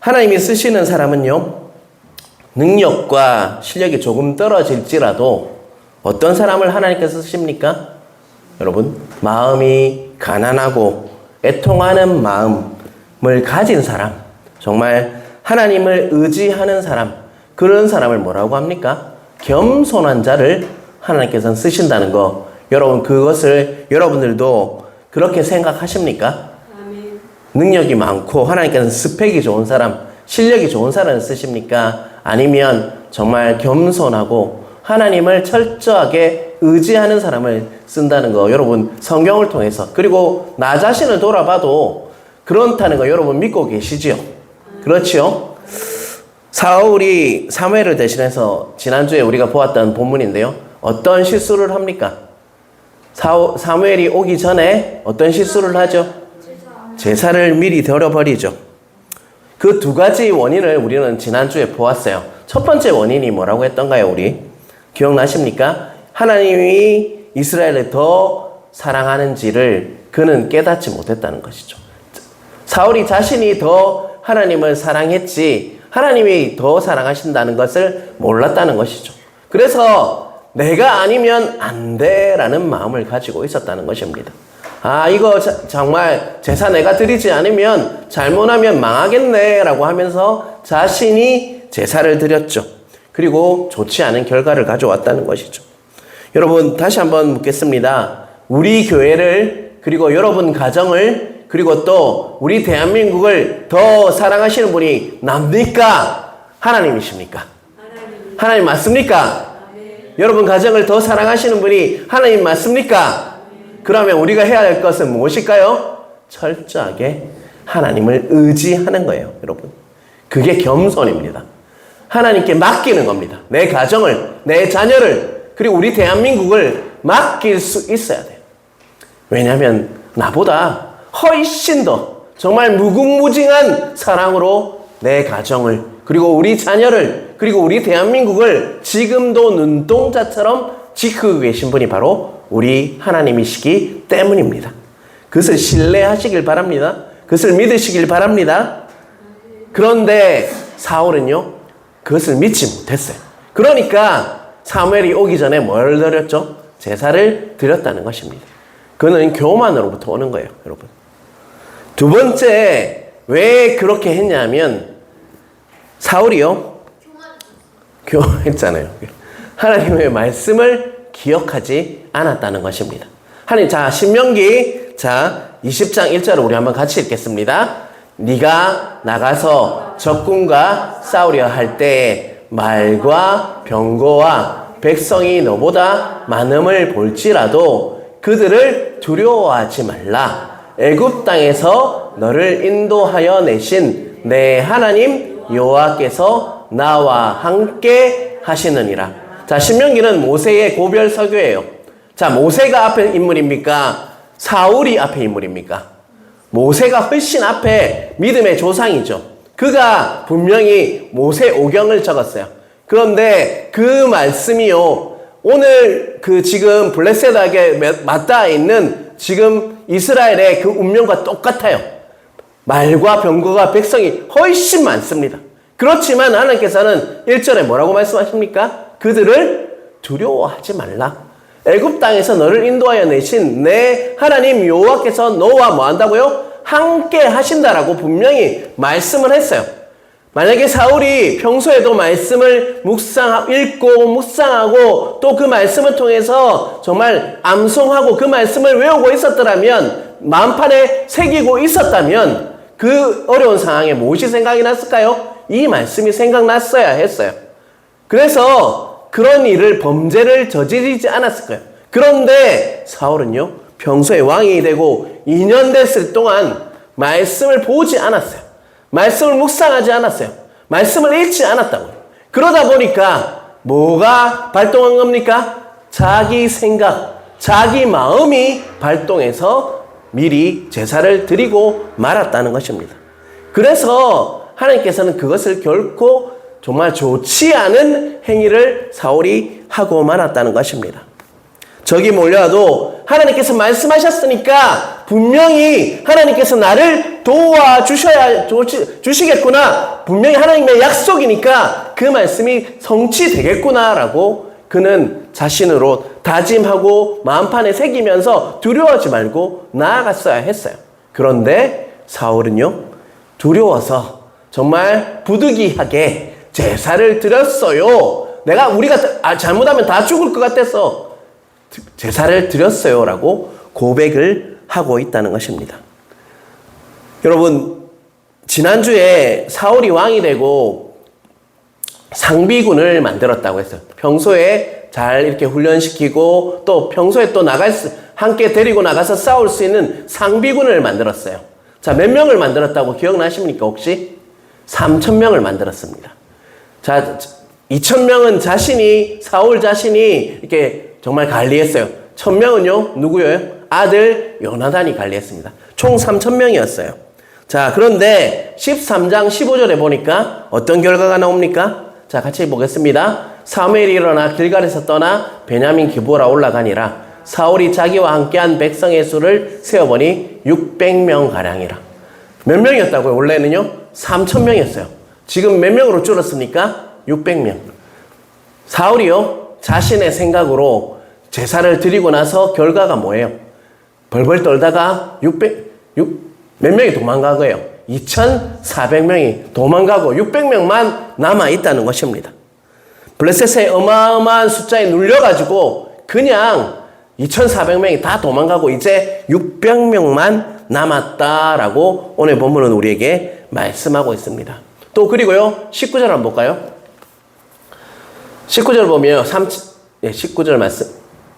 하나님이 쓰시는 사람은요, 능력과 실력이 조금 떨어질지라도 어떤 사람을 하나님께서 쓰십니까? 여러분, 마음이 가난하고 애통하는 마음을 가진 사람, 정말 하나님을 의지하는 사람, 그런 사람을 뭐라고 합니까? 겸손한 자를 하나님께서는 쓰신다는 거, 여러분 그것을 여러분들도 그렇게 생각하십니까? 아멘. 능력이 많고 하나님께서는 스펙이 좋은 사람, 실력이 좋은 사람을 쓰십니까? 아니면 정말 겸손하고 하나님을 철저하게 의지하는 사람을 쓴다는 거, 여러분 성경을 통해서, 그리고 나 자신을 돌아봐도 그렇다는 거 여러분 믿고 계시지요? 그렇지요? 사울이 사무엘을 대신해서 지난주에 우리가 보았던 본문인데요, 어떤 실수를 합니까? 사무엘이 오기 전에 어떤 실수를 하죠? 제사를 미리 드려버리죠. 그 두 가지 원인을 우리는 지난주에 보았어요. 첫 번째 원인이 뭐라고 했던가요, 우리? 기억나십니까? 하나님이 이스라엘을 더 사랑하는지를 그는 깨닫지 못했다는 것이죠. 사울이 자신이 더 하나님을 사랑했지 하나님이 더 사랑하신다는 것을 몰랐다는 것이죠. 그래서 내가 아니면 안 돼라는 마음을 가지고 있었다는 것입니다. 아, 이거 정말 제사 내가 드리지 않으면 잘못하면 망하겠네 라고 하면서 자신이 제사를 드렸죠. 그리고 좋지 않은 결과를 가져왔다는 것이죠. 여러분, 다시 한번 묻겠습니다. 우리 교회를, 그리고 여러분 가정을, 그리고 또 우리 대한민국을 더 사랑하시는 분이 납니까? 하나님이십니까? 하나님 맞습니까? 여러분 가정을 더 사랑하시는 분이 하나님 맞습니까? 그러면 우리가 해야 할 것은 무엇일까요? 철저하게 하나님을 의지하는 거예요, 여러분. 그게 겸손입니다. 하나님께 맡기는 겁니다. 내 가정을, 내 자녀를, 그리고 우리 대한민국을 맡길 수 있어야 돼요. 왜냐하면 나보다 훨씬 더 정말 무궁무진한 사랑으로 내 가정을, 그리고 우리 자녀를, 그리고 우리 대한민국을 지금도 눈동자처럼 지키고 계신 분이 바로 우리 하나님이시기 때문입니다. 그것을 신뢰하시길 바랍니다. 그것을 믿으시길 바랍니다. 그런데 사울은요, 그것을 믿지 못했어요. 그러니까 사무엘이 오기 전에 뭘 드렸죠? 제사를 드렸다는 것입니다. 그는 교만으로부터 오는 거예요, 여러분. 두 번째, 왜 그렇게 했냐면 사울이요, 교만했잖아요. 하나님의 말씀을 기억하지 않았다는 것입니다. 하나님, 자, 신명기 20장 1절을 우리 한번 같이 읽겠습니다. 네가 나가서 적군과 싸우려 할 때에 말과 병거와 백성이 너보다 많음을 볼지라도 그들을 두려워하지 말라. 애굽 땅에서 너를 인도하여 내신 내 하나님 여호와께서 나와 함께 하시느니라. 자, 신명기는 모세의 고별 서교예요. 자, 모세가 앞에 인물입니까? 사울이 앞에 인물입니까? 모세가 훨씬 앞에 믿음의 조상이죠. 그가 분명히 모세오경을 적었어요. 그런데 그 말씀이요, 오늘 그 지금 블레셋에게 맞닿아 있는 지금 이스라엘의 그 운명과 똑같아요. 말과 병거가 백성이 훨씬 많습니다. 그렇지만 하나님께서는 1절에 뭐라고 말씀하십니까? 그들을 두려워하지 말라. 애굽 땅에서 너를 인도하여 내신 내 하나님 여호와께서 너와 뭐 한다고요? 함께 하신다라고 분명히 말씀을 했어요. 만약에 사울이 평소에도 말씀을 읽고 묵상하고 또 그 말씀을 통해서 정말 암송하고 그 말씀을 외우고 있었더라면, 마음판에 새기고 있었다면 그 어려운 상황에 무엇이 생각이 났을까요? 이 말씀이 생각났어야 했어요. 그래서 그런 일을, 범죄를 저지르지 않았을 거예요. 그런데 사울은요, 평소에 왕이 되고 2년 됐을 동안 말씀을 보지 않았어요. 말씀을 묵상하지 않았어요. 말씀을 읽지 않았다고요. 그러다 보니까 뭐가 발동한 겁니까? 자기 생각, 자기 마음이 발동해서 미리 제사를 드리고 말았다는 것입니다. 그래서 하나님께서는 그것을 결코 정말 좋지 않은 행위를 사울이 하고 말았다는 것입니다. 적이 몰려와도 하나님께서 말씀하셨으니까 분명히 하나님께서 나를 주시겠구나. 분명히 하나님의 약속이니까 그 말씀이 성취되겠구나라고 그는 자신으로 다짐하고 마음판에 새기면서 두려워하지 말고 나아갔어야 했어요. 그런데 사울은요, 두려워서 정말 부득이하게 제사를 드렸어요. 우리가 잘못하면 다 죽을 것 같아서 제사를 드렸어요라고 고백을 하고 있다는 것입니다. 여러분, 지난주에 사울이 왕이 되고 상비군을 만들었다고 했어요. 평소에 잘 이렇게 훈련시키고 또 평소에 또 함께 데리고 나가서 싸울 수 있는 상비군을 만들었어요. 자, 몇 명을 만들었다고 기억나십니까, 혹시? 3,000명을 만들었습니다. 자, 2,000명은 사울 자신이 이렇게 정말 관리했어요. 1,000명은요, 누구예요? 아들 요나단이 관리했습니다. 총 3,000명이었어요. 자, 그런데 13장 15절에 보니까 어떤 결과가 나옵니까? 자, 같이 보겠습니다. 사무엘이 일어나 길갈에서 떠나 베냐민 기브라 올라가니라. 사울이 자기와 함께한 백성의 수를 세어보니 600명 가량이라. 몇 명이었다고요? 원래는요 3,000명이었어요. 지금 몇 명으로 줄었습니까? 600명. 사울이요 자신의 생각으로 제사를 드리고 나서 결과가 뭐예요? 벌벌 떨다가 몇 명이 도망간 거예요. 2,400명이 도망가고 600명만 남아있다는 것입니다. 블레셋의 어마어마한 숫자에 눌려가지고 그냥 2,400명이 다 도망가고 이제 600명만 남았다라고 오늘 본문은 우리에게 말씀하고 있습니다. 또 그리고요 19절 한번 볼까요? 19절 보면 19절 말씀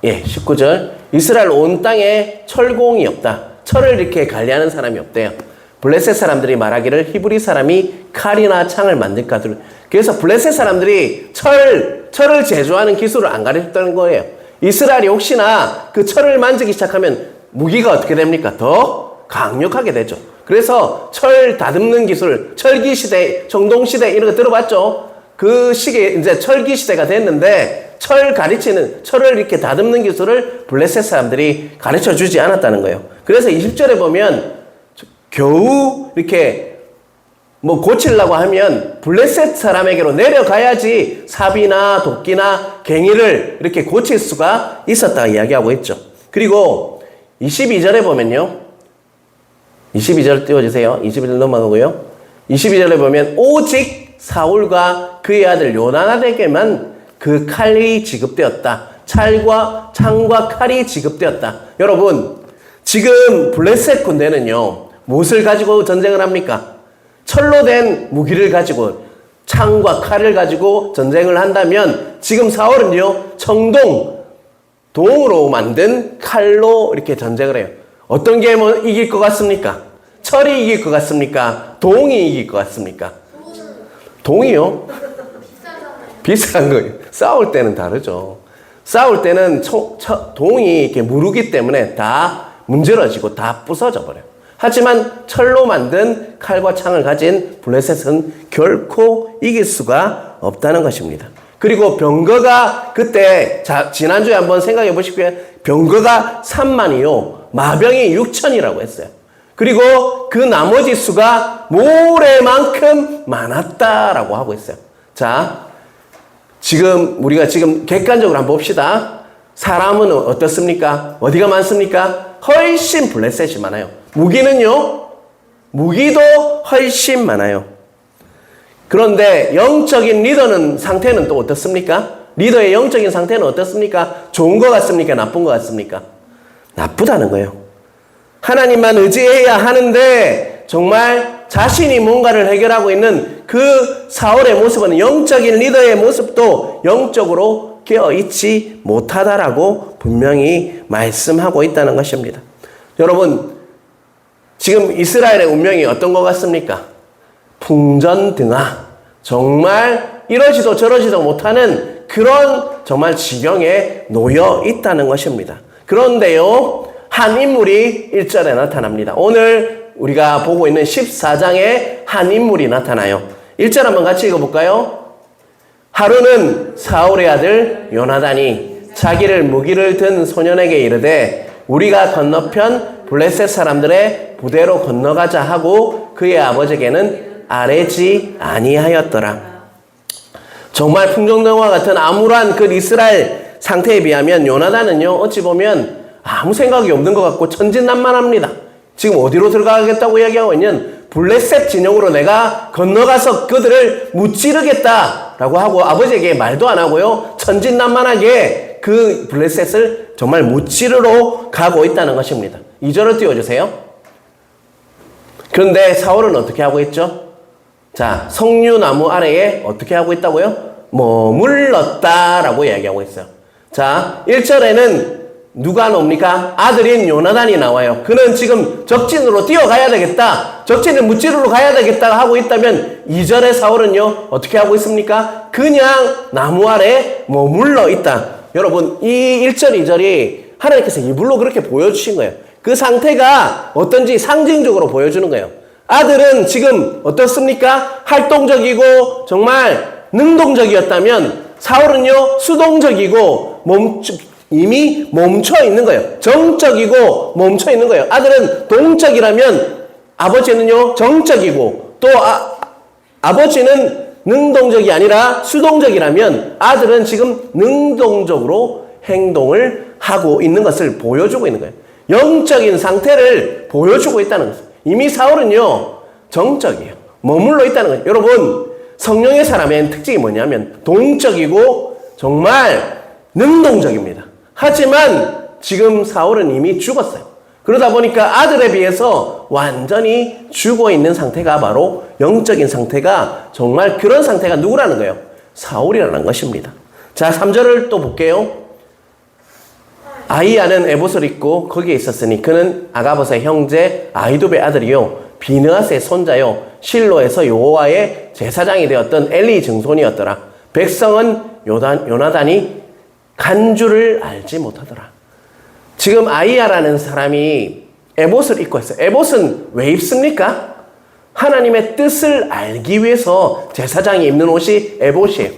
19절 이스라엘 온 땅에 철공이 없다. 철을 이렇게 관리하는 사람이 없대요. 블레셋 사람들이 말하기를 히브리 사람이 칼이나 창을 만들까. 그래서 블레셋 사람들이 철을 제조하는 기술을 안 가르쳤다는 거예요. 이스라엘이 혹시나 그 철을 만지기 시작하면 무기가 어떻게 됩니까? 더 강력하게 되죠. 그래서 철 다듬는 기술, 철기 시대, 정동 시대 이런 거 들어봤죠? 그 시기에 이제 철기 시대가 됐는데 철을 이렇게 다듬는 기술을 블레셋 사람들이 가르쳐 주지 않았다는 거예요. 그래서 20절에 보면 겨우 이렇게 고치려고 하면 블레셋 사람에게로 내려가야지 삽이나 도끼나 갱이를 이렇게 고칠 수가 있었다 이야기하고 있죠. 그리고 22절에 보면요. 22절 띄워주세요. 22절 넘어가고요. 22절에 보면 오직 사울과 그의 아들 요나단에게만 그 칼이 지급되었다. 창과 칼이 지급되었다. 여러분, 지금 블레셋 군대는요, 무엇을 가지고 전쟁을 합니까? 철로 된 무기를 가지고, 창과 칼을 가지고 전쟁을 한다면, 지금 사울은요, 동으로 만든 칼로 이렇게 전쟁을 해요. 어떤 게 이길 것 같습니까? 철이 이길 것 같습니까? 동이 이길 것 같습니까? 동이요? 비싼 거예요. 싸울 때는 다르죠. 싸울 때는 동이 이렇게 무르기 때문에 다 문질러지고 다 부서져 버려요. 하지만 철로 만든 칼과 창을 가진 블레셋은 결코 이길 수가 없다는 것입니다. 그리고 병거가 그때 지난주에 한번 생각해 보십시오. 병거가 3만이요. 마병이 6천이라고 했어요. 그리고 그 나머지 수가 모래만큼 많았다라고 하고 있어요. 자, 우리가 객관적으로 한번 봅시다. 사람은 어떻습니까? 어디가 많습니까? 훨씬 블레셋이 많아요. 무기도 훨씬 많아요. 그런데 영적인 상태는 또 어떻습니까? 리더의 영적인 상태는 어떻습니까? 좋은 것 같습니까? 나쁜 것 같습니까? 나쁘다는 거예요. 하나님만 의지해야 하는데 정말 자신이 뭔가를 해결하고 있는 그 사울의 모습은 영적인 리더의 모습도 영적으로 깨어있지 못하다라고 분명히 말씀하고 있다는 것입니다. 여러분, 지금 이스라엘의 운명이 어떤 것 같습니까? 풍전등화. 정말 이러지도 저러지도 못하는 그런 정말 지경에 놓여 있다는 것입니다. 그런데요, 한 인물이 1절에 나타납니다. 오늘 우리가 보고 있는 14장에 한 인물이 나타나요. 1절 한번 같이 읽어볼까요? 하루는 사울의 아들 요나단이 자기를 무기를 든 소년에게 이르되 우리가 건너편 블레셋 사람들의 부대로 건너가자 하고 그의 아버지에게는 아뢰지 아니하였더라. 정말 풍정동화 같은 암울한 그 이스라엘 상태에 비하면 요나단은요, 어찌 보면 아무 생각이 없는 것 같고 천진난만합니다. 지금 어디로 들어가겠다고 이야기하고 있냐면 블레셋 진영으로 내가 건너가서 그들을 무찌르겠다라고 하고 아버지에게 말도 안 하고요, 천진난만하게 그 블레셋을 정말 무찌르러 가고 있다는 것입니다. 2절을 띄워주세요. 그런데 사울은 어떻게 하고 있죠? 자, 석류나무 아래에 어떻게 하고 있다고요? 머물렀다라고 이야기하고 있어요. 자, 1절에는 누가 나옵니까? 아들인 요나단이 나와요. 그는 지금 적진으로 뛰어가야 되겠다, 적진을 무찌르러 가야 되겠다 하고 있다면 2절의 사울은요, 어떻게 하고 있습니까? 그냥 나무 아래 머물러 있다. 여러분, 이 1절, 2절이 하나님께서 이불로 그렇게 보여주신 거예요. 그 상태가 어떤지 상징적으로 보여주는 거예요. 아들은 지금 어떻습니까? 활동적이고 정말 능동적이었다면 사울은요, 수동적이고 이미 멈춰 있는 거예요. 정적이고 멈춰 있는 거예요. 아들은 동적이라면 아버지는요, 정적이고, 또 아버지는 능동적이 아니라 수동적이라면 아들은 지금 능동적으로 행동을 하고 있는 것을 보여주고 있는 거예요. 영적인 상태를 보여주고 있다는 것이에요. 이미 사울은요, 정적이에요. 머물러 있다는 거예요. 여러분, 성령의 사람의 특징이 뭐냐면 동적이고 정말 능동적입니다. 하지만 지금 사울은 이미 죽었어요. 그러다 보니까 아들에 비해서 완전히 죽어 있는 상태가 바로 영적인 상태가, 정말 그런 상태가 누구라는 거예요? 사울이라는 것입니다. 자, 3절을 또 볼게요. 아히야는 에봇을 입고 거기에 있었으니 그는 아가봇의 형제 아히두베의 아들이요 비느하스의 손자요 실로에서 여호와의 제사장이 되었던 엘리 증손이었더라. 백성은 요나단이 간 줄을 알지 못하더라. 지금 아히야라는 사람이 에봇을 입고 있어요. 에봇은 왜 입습니까? 하나님의 뜻을 알기 위해서 제사장이 입는 옷이 에봇이에요.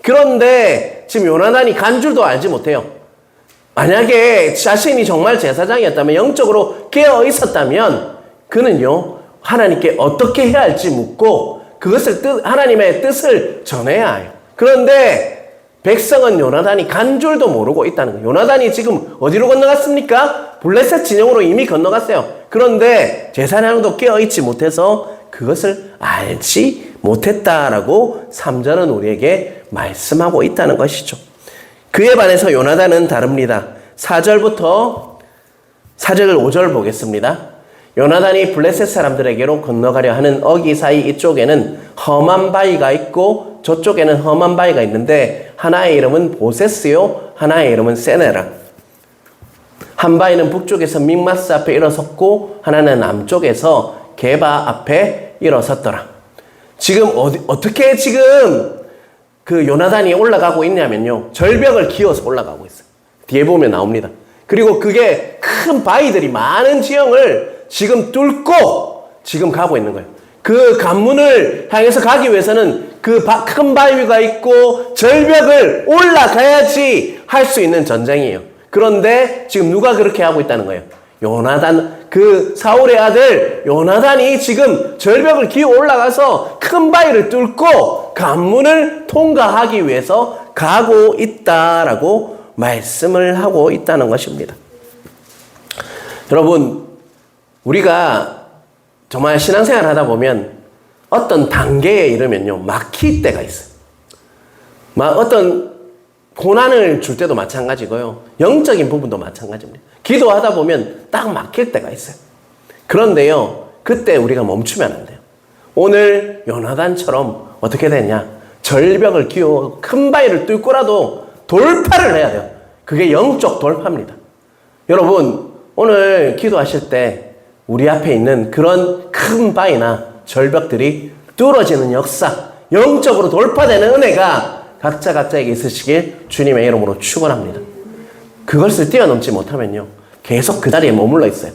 그런데 지금 요나단이 간 줄도 알지 못해요. 만약에 자신이 정말 제사장이었다면, 영적으로 깨어 있었다면 그는요, 하나님께 어떻게 해야 할지 묻고 그것을 하나님의 뜻을 전해야 해요. 그런데 백성은 요나단이 간 줄도 모르고 있다는 거예요. 요나단이 지금 어디로 건너갔습니까? 블레셋 진영으로 이미 건너갔어요. 그런데 제사장도 깨어있지 못해서 그것을 알지 못했다라고 3절은 우리에게 말씀하고 있다는 것이죠. 그에 반해서 요나단은 다릅니다. 4절부터 4절 5절 보겠습니다. 요나단이 블레셋 사람들에게로 건너가려 하는 어기 사이 이쪽에는 험한 바위가 있고 저쪽에는 험한 바위가 있는데 하나의 이름은 보세스요 하나의 이름은 세네라. 한 바위는 북쪽에서 믹마스 앞에 일어섰고 하나는 남쪽에서 게바 앞에 일어섰더라. 지금 어떻게 지금 그 요나단이 올라가고 있냐면요, 절벽을 기어서 올라가고 있어요. 뒤에 보면 나옵니다. 그리고 그게 큰 바위들이 많은 지형을 지금 뚫고 지금 가고 있는 거예요. 그 관문을 향해서 가기 위해서는 그 큰 바위가 있고 절벽을 올라가야지 할 수 있는 전쟁이에요. 그런데 지금 누가 그렇게 하고 있다는 거예요? 요나단, 그 사울의 아들 요나단이 지금 절벽을 기어 올라가서 큰 바위를 뚫고 관문을 통과하기 위해서 가고 있다라고 말씀을 하고 있다는 것입니다. 여러분, 우리가 정말 신앙생활 하다 보면 어떤 단계에 이르면요, 막힐 때가 있어요. 어떤 고난을 줄 때도 마찬가지고요, 영적인 부분도 마찬가지입니다. 기도하다 보면 딱 막힐 때가 있어요. 그런데요, 그때 우리가 멈추면 안 돼요. 오늘 요나단처럼 어떻게 되냐, 절벽을 기어 큰 바위를 뚫고라도 돌파를 해야 돼요. 그게 영적 돌파입니다. 여러분, 오늘 기도하실 때 우리 앞에 있는 그런 큰 바위나 절벽들이 뚫어지는 역사, 영적으로 돌파되는 은혜가 각자에게 있으시길 주님의 이름으로 축원합니다. 그것을 뛰어넘지 못하면요, 계속 그 자리에 머물러 있어요.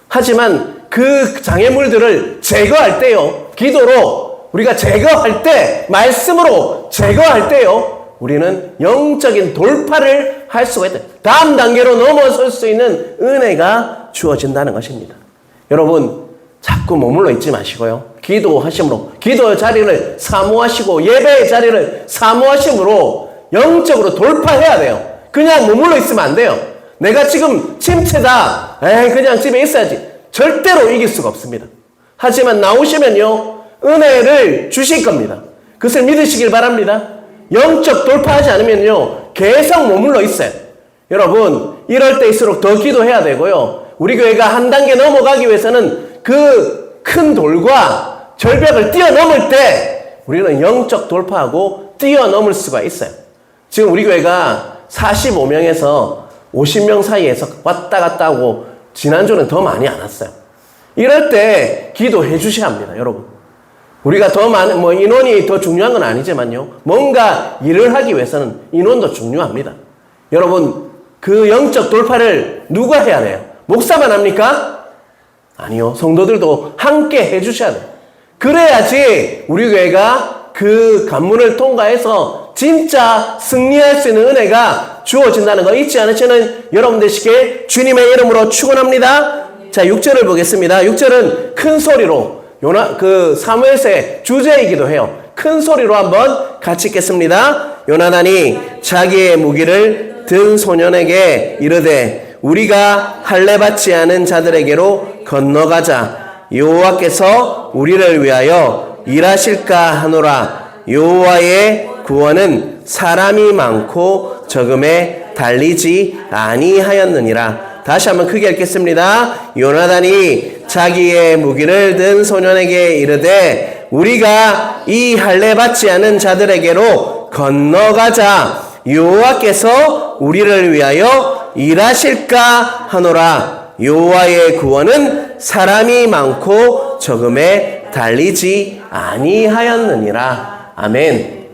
하지만 그 장애물들을 제거할 때요, 기도로 우리가 제거할 때, 말씀으로 제거할 때요, 우리는 영적인 돌파를 할 수가 있다. 다음 단계로 넘어설 수 있는 은혜가 주어진다는 것입니다. 여러분, 자꾸 머물러 있지 마시고요. 기도하심으로, 기도의 자리를 사모하시고 예배의 자리를 사모하심으로 영적으로 돌파해야 돼요. 그냥 머물러 있으면 안 돼요. 내가 지금 침체다. 그냥 집에 있어야지. 절대로 이길 수가 없습니다. 하지만 나오시면요, 은혜를 주실 겁니다. 그것을 믿으시길 바랍니다. 영적 돌파하지 않으면요, 계속 머물러 있어요. 여러분, 이럴 때일수록 더 기도해야 되고요. 우리 교회가 한 단계 넘어가기 위해서는 그 큰 돌과 절벽을 뛰어넘을 때 우리는 영적 돌파하고 뛰어넘을 수가 있어요. 지금 우리 교회가 45명에서 50명 사이에서 왔다 갔다 하고 지난주는 더 많이 안 왔어요. 이럴 때 기도해 주셔야 합니다, 여러분. 우리가 더 많은, 인원이 더 중요한 건 아니지만요. 뭔가 일을 하기 위해서는 인원도 중요합니다. 여러분, 그 영적 돌파를 누가 해야 돼요? 목사만 합니까? 아니요. 성도들도 함께 해 주셔야 돼요. 그래야지 우리 교회가 그 관문을 통과해서 진짜 승리할 수 있는 은혜가 주어진다는 거 잊지 않으시는 여러분 되시길 주님의 이름으로 축원합니다. 자, 6절을 보겠습니다. 6절은 큰 소리로 사무엘서의 주제이기도 해요. 큰 소리로 한번 같이 읽겠습니다. 요나단이 자기의 무기를 든 소년에게 이르되 우리가 할례 받지 않은 자들에게로 건너가자. 여호와께서 우리를 위하여 일하실까 하노라. 여호와의 구원은 사람이 많고 적음에 달리지 아니하였느니라. 다시 한번 크게 읽겠습니다. 요나단이 자기의 무기를 든 소년에게 이르되 우리가 이 할례 받지 않은 자들에게로 건너가자. 여호와께서 우리를 위하여 일하실까 하노라. 여호와의 구원은 사람이 많고 적음에 달리지 아니하였느니라. 아멘.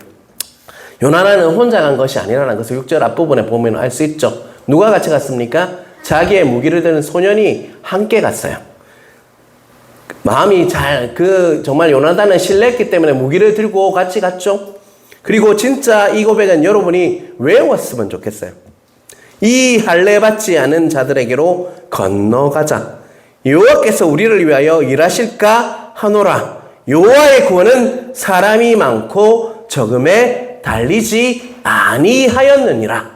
요나단은 혼자 간 것이 아니라는 것을 6절 앞부분에 보면 알 수 있죠. 누가 같이 갔습니까? 자기의 무기를 드는 소년이 함께 갔어요. 마음이 정말 요나단은 신뢰했기 때문에 무기를 들고 같이 갔죠. 그리고 진짜 이 고백은 여러분이 외웠으면 좋겠어요. 이 할례 받지 않은 자들에게로 건너가자. 여호와께서 우리를 위하여 일하실까 하노라. 여호와의 구원은 사람이 많고 적음에 달리지 아니하였느니라.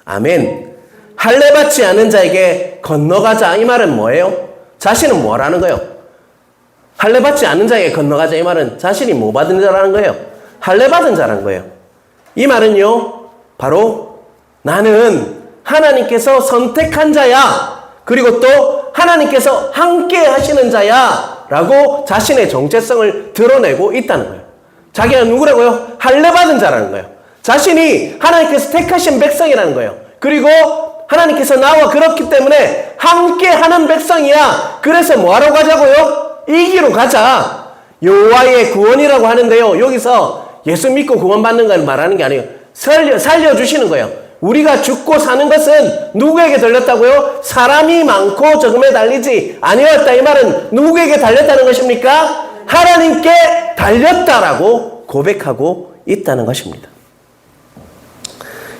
아멘. 할례 받지 않은 자에게 건너가자. 이 말은 뭐예요? 자신은 뭐라는 거예요? 할례 받지 않은 자에게 건너가자. 이 말은 자신이 뭐 받은 자라는 거예요? 할례 받은 자라는 거예요. 이 말은요, 바로 나는 하나님께서 선택한 자야. 그리고 또 하나님께서 함께 하시는 자야. 라고 자신의 정체성을 드러내고 있다는 거예요. 자기가 누구라고요? 할례 받은 자라는 거예요. 자신이 하나님께서 택하신 백성이라는 거예요. 그리고 하나님께서 나와 그렇기 때문에 함께 하는 백성이야. 그래서 뭐하러 가자고요? 이기로 가자. 여호와의 구원이라고 하는데요. 여기서 예수 믿고 구원받는 걸 말하는 게 아니에요. 살려주시는 거예요. 우리가 죽고 사는 것은 누구에게 달렸다고요? 사람이 많고 적음에 달리지 아니었다. 이 말은 누구에게 달렸다는 것입니까? 하나님께 달렸다라고 고백하고 있다는 것입니다.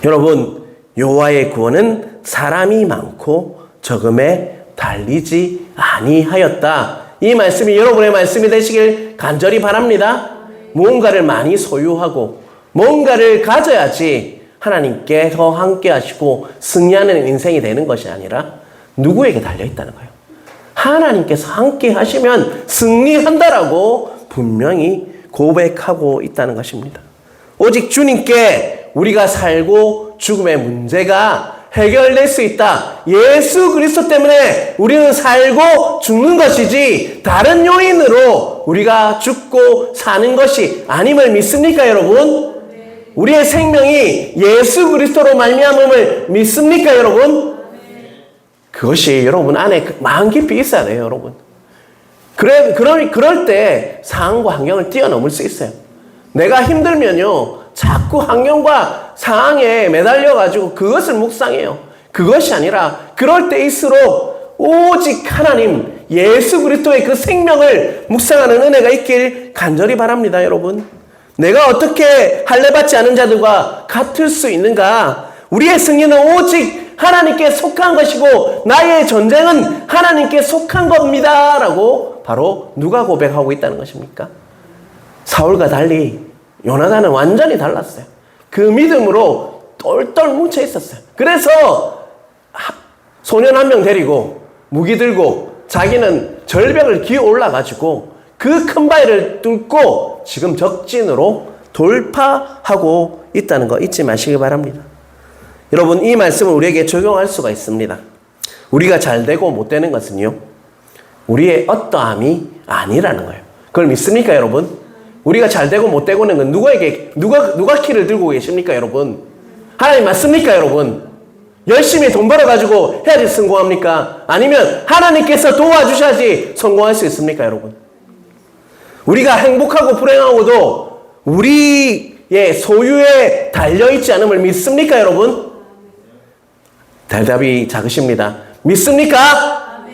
여러분, 여호와의 구원은 사람이 많고 적음에 달리지 아니하였다. 이 말씀이 여러분의 말씀이 되시길 간절히 바랍니다. 무언가를 많이 소유하고 뭔가를 가져야지 하나님께 더 함께 하시고 승리하는 인생이 되는 것이 아니라 누구에게 달려있다는 거예요. 하나님께서 함께 하시면 승리한다라고 분명히 고백하고 있다는 것입니다. 오직 주님께 우리가 살고 죽음의 문제가 해결될 수 있다. 예수 그리스도 때문에 우리는 살고 죽는 것이지 다른 요인으로 우리가 죽고 사는 것이 아님을 믿습니까, 여러분? 우리의 생명이 예수 그리스도로 말미암음을 믿습니까, 여러분? 그것이 여러분 안에 마음 깊이 있어야 돼요, 여러분. 그럴 때 상황과 환경을 뛰어넘을 수 있어요. 내가 힘들면요, 자꾸 환경과 상황에 매달려가지고 그것을 묵상해요. 그것이 아니라 그럴 때일수록 오직 하나님, 예수 그리스도의 그 생명을 묵상하는 은혜가 있길 간절히 바랍니다, 여러분. 내가 어떻게 할례 받지 않은 자들과 같을 수 있는가? 우리의 승리는 오직 하나님께 속한 것이고 나의 전쟁은 하나님께 속한 겁니다. 라고 바로 누가 고백하고 있다는 것입니까? 사울과 달리 요나단은 완전히 달랐어요. 그 믿음으로 똘똘 뭉쳐 있었어요. 그래서 소년 한 명 데리고 무기 들고 자기는 절벽을 기어 올라가지고 그 큰 바위를 뚫고 지금 적진으로 돌파하고 있다는 거 잊지 마시기 바랍니다. 여러분, 이 말씀을 우리에게 적용할 수가 있습니다. 우리가 잘 되고 못 되는 것은요, 우리의 어떠함이 아니라는 거예요. 그걸 믿습니까, 여러분? 우리가 잘 되고 못 되고는 건 누가 키를 들고 계십니까, 여러분? 하나님 맞습니까, 여러분? 열심히 돈 벌어가지고 해야지 성공합니까? 아니면 하나님께서 도와주셔야지 성공할 수 있습니까, 여러분? 우리가 행복하고 불행하고도 우리의 소유에 달려있지 않음을 믿습니까, 여러분? 대답이 작으십니다. 믿습니까?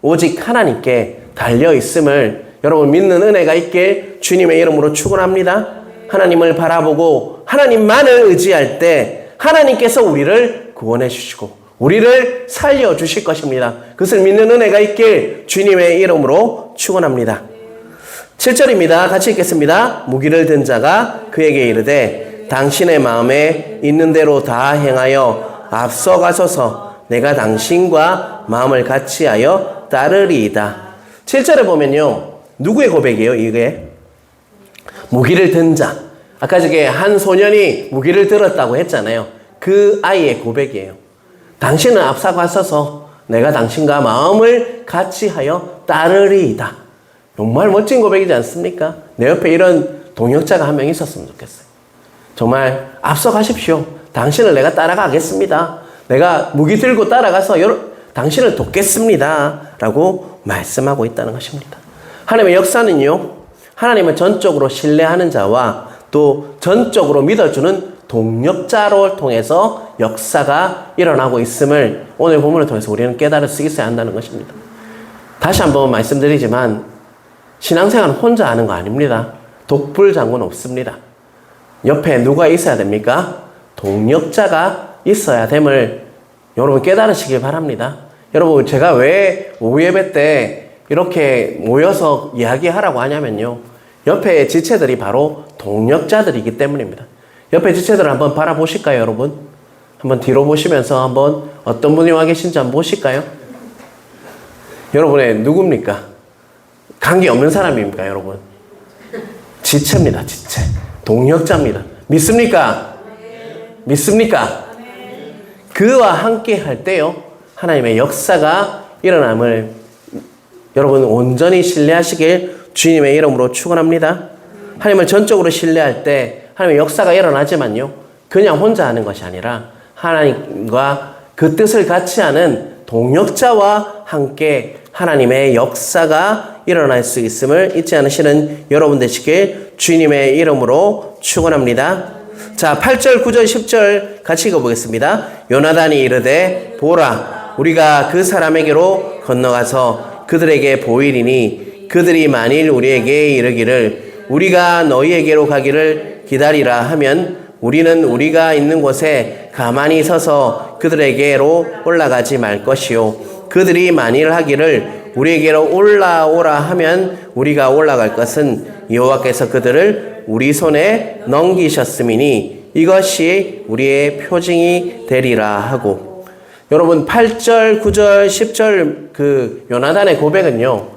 오직 하나님께 달려있음을 여러분 믿는 은혜가 있게 주님의 이름으로 축원합니다. 하나님을 바라보고 하나님만을 의지할 때 하나님께서 우리를 구원해 주시고 우리를 살려 주실 것입니다. 그것을 믿는 은혜가 있길 주님의 이름으로 축원합니다. 7절입니다. 같이 읽겠습니다. 무기를 든 자가 그에게 이르되 당신의 마음에 있는 대로 다 행하여 앞서가소서. 내가 당신과 마음을 같이하여 따르리이다. 7절에 보면요, 누구의 고백이에요? 이게 무기를 든 자. 아까 저게 한 소년이 무기를 들었다고 했잖아요. 그 아이의 고백이에요. 당신은 앞서가소서. 내가 당신과 마음을 같이하여 따르리이다. 정말 멋진 고백이지 않습니까? 내 옆에 이런 동역자가 한 명 있었으면 좋겠어요. 정말 앞서가십시오. 당신을 내가 따라가겠습니다. 내가 무기 들고 따라가서 당신을 돕겠습니다. 라고 말씀하고 있다는 것입니다. 하나님의 역사는요, 하나님을 전적으로 신뢰하는 자와 또 전적으로 믿어주는 동역자를 통해서 역사가 일어나고 있음을 오늘 본문을 통해서 우리는 깨달을 수 있어야 한다는 것입니다. 다시 한번 말씀드리지만 신앙생활은 혼자 하는 거 아닙니다. 독불장군 없습니다. 옆에 누가 있어야 됩니까? 동역자가 있어야 됨을 여러분 깨달으시길 바랍니다. 여러분, 제가 왜 오후 예배 때 이렇게 모여서 이야기하라고 하냐면요, 옆에 지체들이 바로 동역자들이기 때문입니다. 옆에 지체들을 한번 바라보실까요, 여러분? 한번 뒤로 보시면서 한번 어떤 분이 와 계신지 한번 보실까요? 여러분의 누굽니까? 관계 없는 사람입니까, 여러분? 지체입니다, 지체. 동역자입니다. 믿습니까? 믿습니까? 그와 함께 할 때요, 하나님의 역사가 일어남을 여러분 온전히 신뢰하시길 주님의 이름으로 축원합니다. 하나님을 전적으로 신뢰할 때 하나님의 역사가 일어나지만요, 그냥 혼자 하는 것이 아니라 하나님과 그 뜻을 같이 하는 동역자와 함께 하나님의 역사가 일어날 수 있음을 잊지 않으시는 여러분 되시길 주님의 이름으로 축원합니다. 자, 8절, 9절, 10절 같이 읽어보겠습니다. 요나단이 이르되 보라, 우리가 그 사람에게로 건너가서 그들에게 보이리니 그들이 만일 우리에게 이르기를 우리가 너희에게로 가기를 기다리라 하면 우리는 우리가 있는 곳에 가만히 서서 그들에게로 올라가지 말 것이요 그들이 만일 하기를 우리에게로 올라오라 하면 우리가 올라갈 것은 여호와께서 그들을 우리 손에 넘기셨음이니 이것이 우리의 표징이 되리라 하고. 여러분, 8절, 9절, 10절 그 요나단의 고백은요,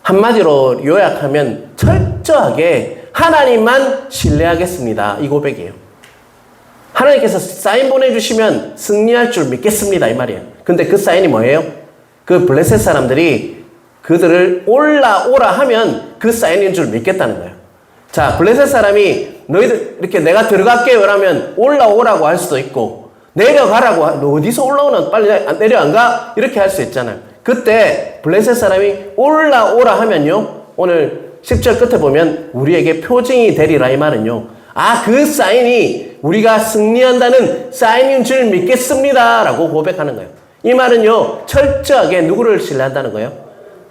한마디로 요약하면 철저하게 하나님만 신뢰하겠습니다, 이 고백이에요. 하나님께서 사인 보내주시면 승리할 줄 믿겠습니다, 이 말이에요. 근데 그 사인이 뭐예요? 그 블레셋 사람들이 그들을 올라오라 하면 그 사인인 줄 믿겠다는 거예요. 자, 블레셋 사람이 너희들 이렇게 내가 들어갈게요 라면 올라오라고 할 수도 있고, 내려가라고, 너 어디서 올라오나 빨리 내려 안 가? 이렇게 할 수 있잖아요. 그때 블레셋 사람이 올라오라 하면요, 오늘 10절 끝에 보면 우리에게 표징이 되리라, 이 말은요, 아, 그 사인이 우리가 승리한다는 사인인 줄 믿겠습니다 라고 고백하는 거예요. 이 말은요, 철저하게 누구를 신뢰한다는 거예요?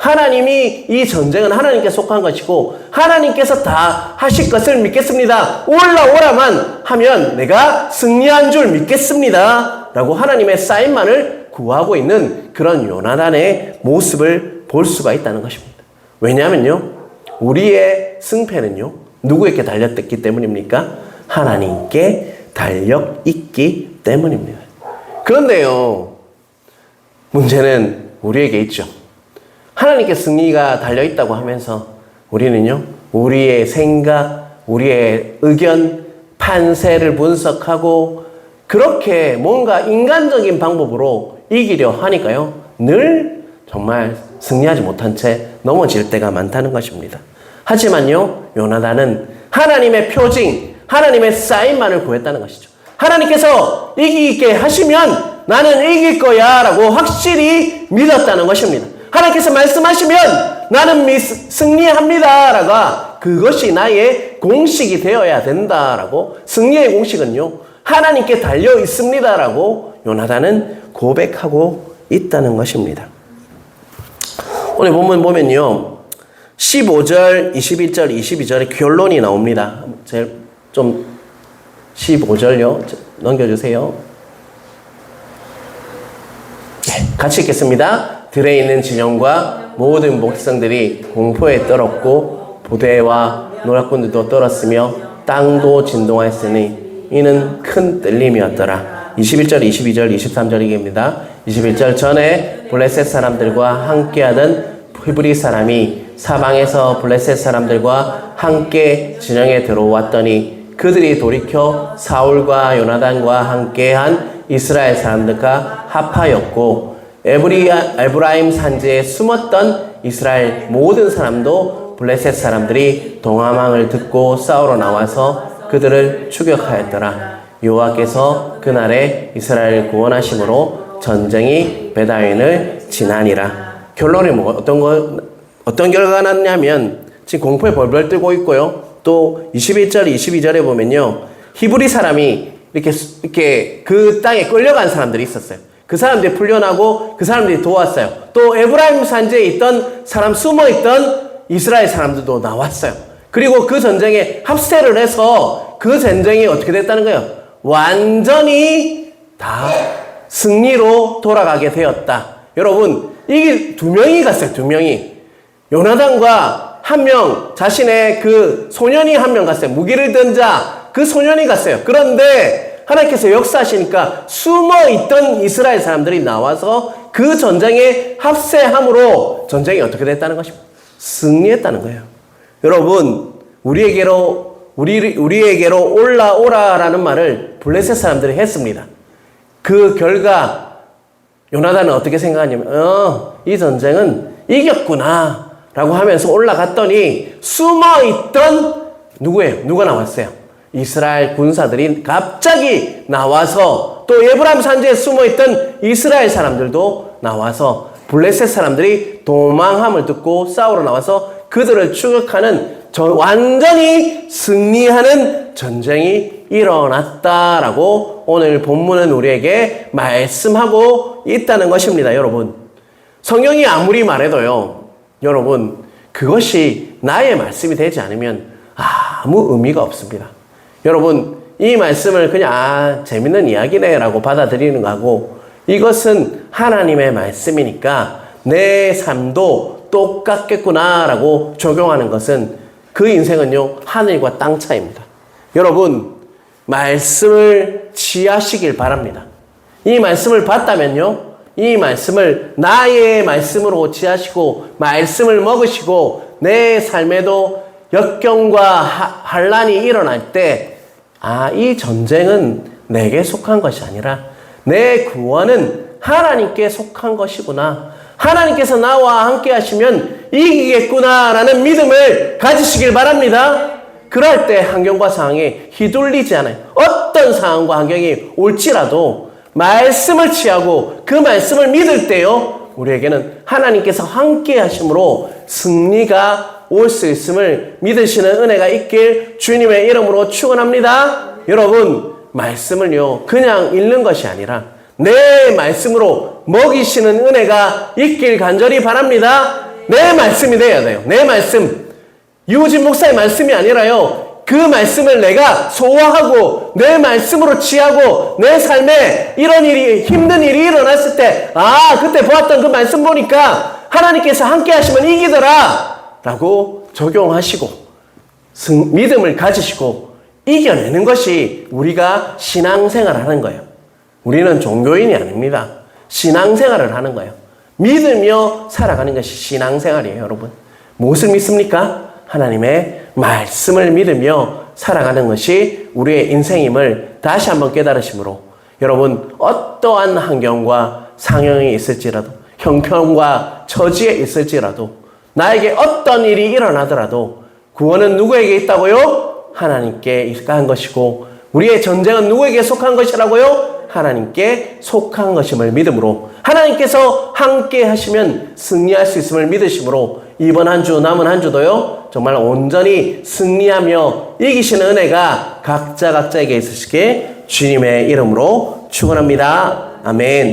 하나님이 이 전쟁은 하나님께 속한 것이고 하나님께서 다 하실 것을 믿겠습니다. 올라오라만 하면 내가 승리한 줄 믿겠습니다. 라고 하나님의 사인만을 구하고 있는 그런 요나단의 모습을 볼 수가 있다는 것입니다. 왜냐하면요, 우리의 승패는요, 누구에게 달렸기 때문입니까? 하나님께 달려있기 때문입니다. 그런데요, 문제는 우리에게 있죠. 하나님께 승리가 달려있다고 하면서 우리는요, 우리의 생각, 우리의 의견, 판세를 분석하고 그렇게 뭔가 인간적인 방법으로 이기려 하니까요, 늘 정말 승리하지 못한 채 넘어질 때가 많다는 것입니다. 하지만요, 요나단은 하나님의 표징, 하나님의 사인만을 구했다는 것이죠. 하나님께서 이기게 하시면 나는 이길 거야 라고 확실히 믿었다는 것입니다. 하나님께서 말씀하시면 나는 승리합니다 라고 그것이 나의 공식이 되어야 된다라고, 승리의 공식은요, 하나님께 달려 있습니다 라고 요나단은 고백하고 있다는 것입니다. 오늘 본문 보면요, 15절, 21절, 22절에 결론이 나옵니다. 제일 좀 15절요. 넘겨주세요. 같이 읽겠습니다. 들에 있는 진영과 모든 목성들이 공포에 떨었고 부대와 노략군들도 떨었으며 땅도 진동하였으니 이는 큰 떨림이었더라. 21절, 22절, 23절입니다. 21절 전에 블레셋 사람들과 함께하던 히브리 사람이 사방에서 블레셋 사람들과 함께 진영에 들어왔더니 그들이 돌이켜 사울과 요나단과 함께한 이스라엘 사람들과 합하였고 에브라임 산지에 숨었던 이스라엘 모든 사람도 블레셋 사람들이 동화망을 듣고 싸우러 나와서 그들을 추격하였더라. 여호와께서 그날에 이스라엘을 구원하심으로 전쟁이 베다윈을 지나니라. 결론이 어떤 결과가 났냐면 지금 공포에 벌벌 떨고 있고요. 또 21절, 22절에 보면요, 히브리 사람이 이렇게 그 땅에 끌려간 사람들이 있었어요. 그 사람들이 풀려나고 그 사람들이 도왔어요. 또 에브라임 산지에 있던 사람, 숨어있던 이스라엘 사람들도 나왔어요. 그리고 그 전쟁에 합세를 해서 그 전쟁이 어떻게 됐다는 거예요? 완전히 다 승리로 돌아가게 되었다. 여러분, 이게 두 명이 갔어요. 두 명이. 요나단과 한 명, 자신의 그 소년이 한 명 갔어요. 무기를 든 자, 그 소년이 갔어요. 그런데 하나님께서 역사하시니까 숨어있던 이스라엘 사람들이 나와서 그 전쟁에 합세함으로 전쟁이 어떻게 됐다는 것입니다. 승리했다는 거예요. 여러분, 우리에게로 올라오라라는 말을 블레셋 사람들이 했습니다. 그 결과 요나단은 어떻게 생각하냐면 이 전쟁은 이겼구나 라고 하면서 올라갔더니 숨어있던 누구예요? 누가 나왔어요? 이스라엘 군사들이 갑자기 나와서 또 에브라임 산지에 숨어있던 이스라엘 사람들도 나와서 블레셋 사람들이 도망함을 듣고 싸우러 나와서 그들을 추격하는 완전히 승리하는 전쟁이 일어났다라고 오늘 본문은 우리에게 말씀하고 있다는 것입니다. 여러분, 성경이 아무리 말해도요, 여러분, 그것이 나의 말씀이 되지 않으면 아무 의미가 없습니다. 여러분, 이 말씀을 그냥 재밌는 이야기네 라고 받아들이는 거하고 이것은 하나님의 말씀이니까 내 삶도 똑같겠구나 라고 적용하는 것은 그 인생은요, 하늘과 땅 차이입니다. 여러분, 말씀을 취하시길 바랍니다. 이 말씀을 봤다면요, 이 말씀을 나의 말씀으로 취하시고 말씀을 먹으시고 내 삶에도 역경과 환란이 일어날 때 이 전쟁은 내게 속한 것이 아니라 내 구원은 하나님께 속한 것이구나. 하나님께서 나와 함께 하시면 이기겠구나라는 믿음을 가지시길 바랍니다. 그럴 때 환경과 상황에 휘둘리지 않아요. 어떤 상황과 환경이 올지라도 말씀을 취하고 그 말씀을 믿을 때요, 우리에게는 하나님께서 함께 하심으로 승리가 올 수 있음을 믿으시는 은혜가 있길 주님의 이름으로 축원합니다. 여러분, 말씀을요, 그냥 읽는 것이 아니라 내 말씀으로 먹이시는 은혜가 있길 간절히 바랍니다. 내 말씀이 돼야 돼요. 내 말씀. 유진 목사의 말씀이 아니라요. 그 말씀을 내가 소화하고 내 말씀으로 취하고 내 삶에 이런 일이 힘든 일이 일어났을 때 그때 보았던 그 말씀 보니까 하나님께서 함께 하시면 이기더라 라고 적용하시고 믿음을 가지시고 이겨내는 것이 우리가 신앙생활을 하는 거예요. 우리는 종교인이 아닙니다. 신앙생활을 하는 거예요. 믿으며 살아가는 것이 신앙생활이에요, 여러분. 무엇을 믿습니까? 하나님의 말씀을 믿으며 살아가는 것이 우리의 인생임을 다시 한번 깨달으심으로 여러분 어떠한 환경과 상황이 있을지라도 형편과 처지에 있을지라도 나에게 어떤 일이 일어나더라도 구원은 누구에게 있다고요? 하나님께 속한 것이고 우리의 전쟁은 누구에게 속한 것이라고요? 하나님께 속한 것임을 믿음으로 하나님께서 함께 하시면 승리할 수 있음을 믿으심으로 이번 한 주 남은 한 주도요 정말 온전히 승리하며 이기시는 은혜가 각자에게 있으시게 주님의 이름으로 축원합니다. 아멘.